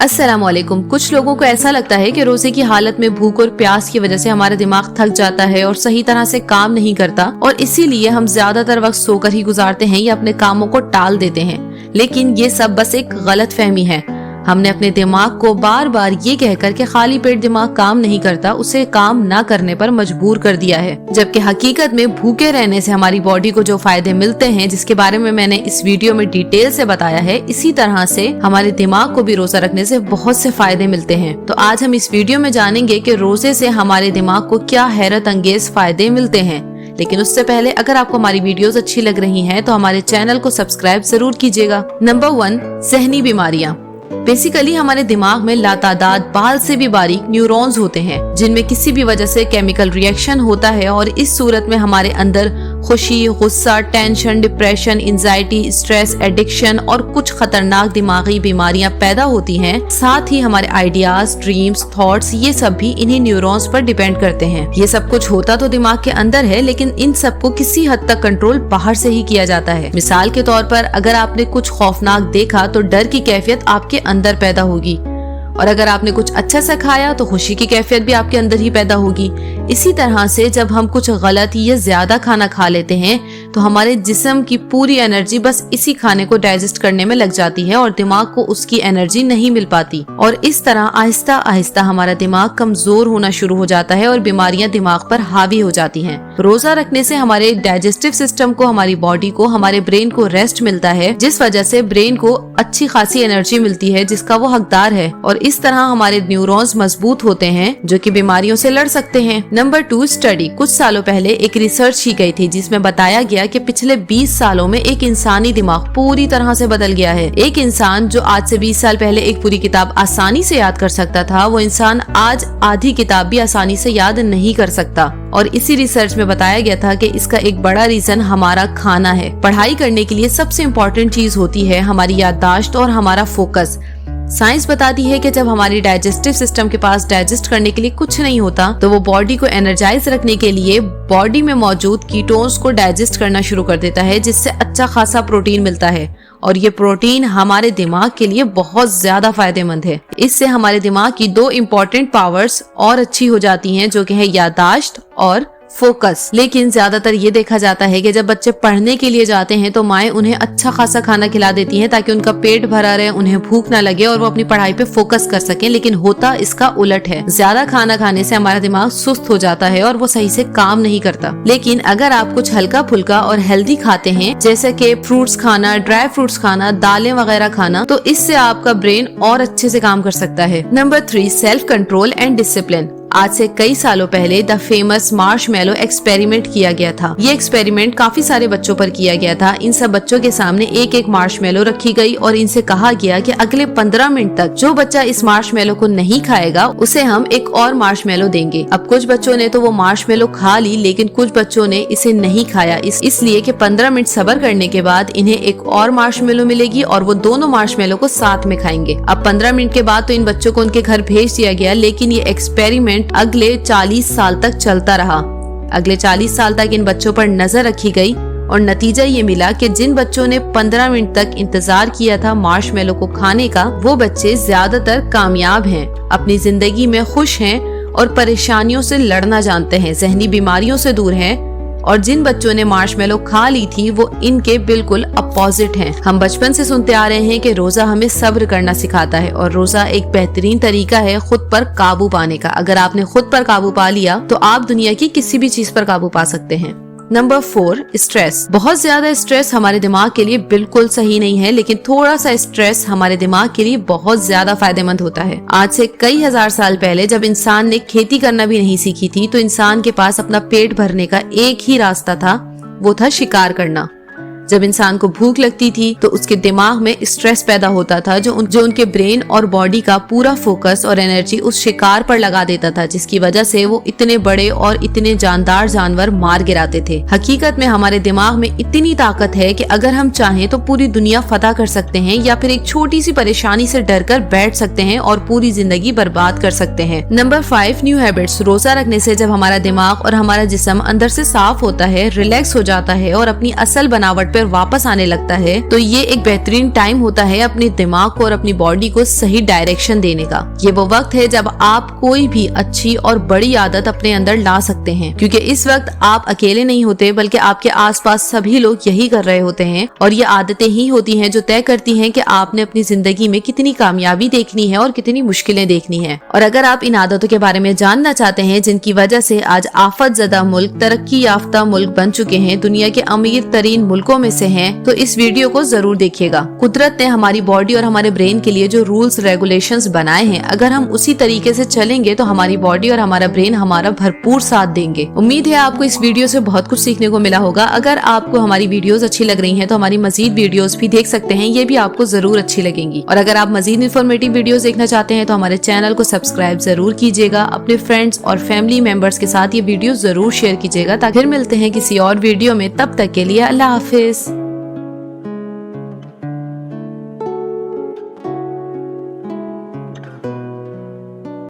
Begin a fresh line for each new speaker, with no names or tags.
अस्सलाम वालेकुम। कुछ लोगों को ऐसा लगता है कि रोजे की हालत में भूख और प्यास की वजह से हमारा दिमाग थक जाता है और सही तरह से काम नहीं करता और इसीलिए हम ज्यादातर वक्त सोकर ही गुजारते हैं या अपने कामों को टाल देते हैं। लेकिन ये सब बस एक गलत फहमी है। हमने अपने दिमाग को बार बार ये कहकर के खाली पेट दिमाग काम नहीं करता, उसे काम न करने पर मजबूर कर दिया है, जबकि हकीकत में भूखे रहने से हमारी बॉडी को जो फायदे मिलते हैं, जिसके बारे में मैंने इस वीडियो में डिटेल से बताया है, इसी तरह से हमारे दिमाग को भी रोजा रखने से बहुत से फायदे मिलते हैं। तो आज हम इस वीडियो में जानेंगे कि रोजे से हमारे दिमाग को क्या हैरत अंगेज फायदे मिलते हैं। लेकिन उससे पहले अगर आपको हमारी वीडियोस अच्छी लग रही हैं तो हमारे चैनल को सब्सक्राइब जरूर कीजिएगा। नंबर 1, ज़हनी बीमारियां। बेसिकली हमारे दिमाग में लातादाद बाल से भी बारीक न्यूरॉन्स होते हैं, जिनमें किसी भी वजह से केमिकल रिएक्शन होता है और इस सूरत में हमारे अंदर खुशी, गुस्सा, tension, depression, anxiety, stress, addiction और कुछ खतरनाक दिमागी बीमारियां पैदा होती हैं। साथ ही हमारे आइडियाज, ड्रीम्स, थॉट्स, ये सब भी इन्हीं न्यूरॉन्स पर डिपेंड करते हैं। ये सब कुछ होता तो दिमाग के अंदर है, लेकिन इन सबको किसी हद तक कंट्रोल बाहर से ही किया जाता है। मिसाल के तौर पर अगर आपने कुछ खौफनाक देखा तो डर की कैफियत आपके अंदर पैदा होगी, और अगर आपने कुछ अच्छा सा खाया तो खुशी की कैफियत भी आपके अंदर ही पैदा होगी। इसी तरह से जब हम कुछ गलत या ज्यादा खाना खा लेते हैं तो हमारे जिस्म की पूरी एनर्जी बस इसी खाने को डाइजेस्ट करने में लग जाती है और दिमाग को उसकी एनर्जी नहीं मिल पाती, और इस तरह आहिस्ता आहिस्ता हमारा दिमाग कमजोर होना शुरू हो जाता है और बीमारियां दिमाग पर हावी हो जाती हैं। रोजा रखने से हमारे डाइजेस्टिव सिस्टम को, हमारी बॉडी को, हमारे ब्रेन को रेस्ट मिलता है, जिस वजह से ब्रेन को अच्छी खासी एनर्जी मिलती है जिसका वो हकदार है, और इस तरह हमारे न्यूरॉन्स मजबूत होते हैं जो कि बीमारियों से लड़ सकते हैं। Number 2, study. कुछ सालों पहले एक रिसर्च की गई थी जिसमें बताया गया कि पिछले 20 सालों में एक इंसानी दिमाग पूरी तरह से बदल गया है। एक इंसान जो आज से 20 साल पहले एक पूरी किताब आसानी से याद कर सकता था, वो इंसान आज आधी किताब भी आसानी से याद नहीं कर सकता। और इसी रिसर्च में बताया गया था कि इसका एक बड़ा रीजन हमारा खाना है। पढ़ाई करने के लिए सबसे इम्पोर्टेंट चीज होती है हमारी याददाश्त और हमारा फोकस। साइंस बताती है कि जब हमारी डाइजेस्टिव सिस्टम के पास डाइजेस्ट करने के लिए कुछ नहीं होता तो वो बॉडी को एनर्जाइज रखने के लिए बॉडी में मौजूद कीटोन्स को डाइजेस्ट करना शुरू कर देता है, जिससे अच्छा खासा प्रोटीन मिलता है, और ये प्रोटीन हमारे दिमाग के लिए बहुत ज्यादा फायदेमंद है। इससे हमारे दिमाग की 2 इम्पोर्टेंट पावर्स और अच्छी हो जाती हैं, जो कि है याददाश्त और फोकस। लेकिन ज्यादातर ये देखा जाता है कि जब बच्चे पढ़ने के लिए जाते हैं तो माएं उन्हें अच्छा खासा खाना खिला देती हैं ताकि उनका पेट भरा रहे, उन्हें भूख ना लगे और वो अपनी पढ़ाई पे फोकस कर सकें। लेकिन होता इसका उलट है। ज्यादा खाना खाने से हमारा दिमाग सुस्त हो जाता है और वो सही से काम नहीं करता। लेकिन अगर आप कुछ हल्का फुल्का और हेल्दी खाते हैं, जैसे कि फ्रूट्स खाना, ड्राई फ्रूट्स खाना, दालें वगैरह खाना, तो इससे आपका ब्रेन और अच्छे से काम कर सकता है। Number 3, self control and discipline. आज से कई सालों पहले द फेमस मार्शमैलो एक्सपेरिमेंट किया गया था। ये एक्सपेरिमेंट काफी सारे बच्चों पर किया गया था। इन सब बच्चों के सामने एक एक मार्शमैलो रखी गई और इनसे कहा गया कि अगले 15 मिनट तक जो बच्चा इस मार्शमैलो को नहीं खाएगा उसे हम एक और मार्शमैलो देंगे। अब कुछ बच्चों ने तो वो मार्शमैलो खा ली, लेकिन कुछ बच्चों ने इसे नहीं खाया, इसलिए कि 15 मिनट सब्र करने के बाद इन्हें एक और मार्शमैलो मिलेगी और वो दोनों मार्शमैलो को साथ में खाएंगे। अब 15 मिनट के बाद तो इन बच्चों को उनके घर भेज दिया गया, लेकिन ये एक्सपेरिमेंट अगले 40 साल तक चलता रहा। अगले 40 साल तक इन बच्चों पर नजर रखी गई और नतीजा ये मिला कि जिन बच्चों ने 15 मिनट तक इंतजार किया था मार्शमैलो को खाने का, वो बच्चे ज्यादातर कामयाब हैं, अपनी जिंदगी में खुश हैं और परेशानियों से लड़ना जानते हैं, ज़हनी बीमारियों से दूर हैं। और जिन बच्चों ने मार्शमैलो खा ली थी वो इनके बिल्कुल अपोजिट हैं। हम बचपन से सुनते आ रहे हैं कि रोजा हमें सब्र करना सिखाता है और रोजा एक बेहतरीन तरीका है खुद पर काबू पाने का। अगर आपने खुद पर काबू पा लिया तो आप दुनिया की किसी भी चीज पर काबू पा सकते हैं। Number 4, stress. बहुत ज्यादा स्ट्रेस हमारे दिमाग के लिए बिल्कुल सही नहीं है, लेकिन थोड़ा सा स्ट्रेस हमारे दिमाग के लिए बहुत ज्यादा फायदेमंद होता है। आज से कई हजार साल पहले जब इंसान ने खेती करना भी नहीं सीखी थी तो इंसान के पास अपना पेट भरने का एक ही रास्ता था, वो था शिकार करना। जब इंसान को भूख लगती थी तो उसके दिमाग में स्ट्रेस पैदा होता था जो उनके ब्रेन और बॉडी का पूरा फोकस और एनर्जी उस शिकार पर लगा देता था, जिसकी वजह से वो इतने बड़े और इतने जानदार जानवर मार गिराते थे। हकीकत में हमारे दिमाग में इतनी ताकत है कि अगर हम चाहें तो पूरी दुनिया फतह कर सकते हैं या फिर एक छोटी सी परेशानी से डरकर बैठ सकते हैं और पूरी जिंदगी बर्बाद कर सकते हैं। Number 5, new habits. रोजा रखने से जब हमारा दिमाग और हमारा जिस्म अंदर से साफ होता है, रिलैक्स हो जाता है और अपनी असल बनावट पे पर वापस आने लगता है, तो ये एक बेहतरीन टाइम होता है अपने दिमाग को और अपनी बॉडी को सही डायरेक्शन देने का। ये वो वक्त है जब आप कोई भी अच्छी और बड़ी आदत अपने अंदर ला सकते हैं, क्योंकि इस वक्त आप अकेले नहीं होते बल्कि आपके आसपास सभी लोग यही कर रहे होते हैं। और ये आदतें ही होती हैं जो तय करती हैं कि आपने अपनी जिंदगी में कितनी कामयाबी देखनी है और कितनी मुश्किलें देखनी है। और अगर आप इन आदतों के बारे में जानना चाहते हैं जिनकी वजह से आज आफत ज़दा मुल्क तरक्की याफ्ता मुल्क बन चुके हैं, दुनिया के अमीर तरीन मुल्कों में से हैं, तो इस वीडियो को जरूर देखिएगा। कुदरत ने हमारी बॉडी और हमारे ब्रेन के लिए जो रूल्स रेगुलेशंस बनाए हैं, अगर हम उसी तरीके से चलेंगे तो हमारी बॉडी और हमारा ब्रेन हमारा भरपूर साथ देंगे। उम्मीद है आपको इस वीडियो से बहुत कुछ सीखने को मिला होगा। अगर आपको हमारी वीडियोस अच्छी लग रही हैं तो हमारी मजीद वीडियोस भी देख सकते हैं, ये भी आपको जरूर अच्छी लगेंगी। और अगर आप मजीद इन्फॉर्मेटिव वीडियोस देखना चाहते हैं तो हमारे चैनल को सब्सक्राइब जरूर कीजिएगा। अपने फ्रेंड्स और फैमिली मेंबर्स के साथ ये वीडियो जरूर शेयर कीजिएगा। ताकि फिर मिलते हैं किसी और वीडियो में, तब तक के लिए अल्लाह हाफिज।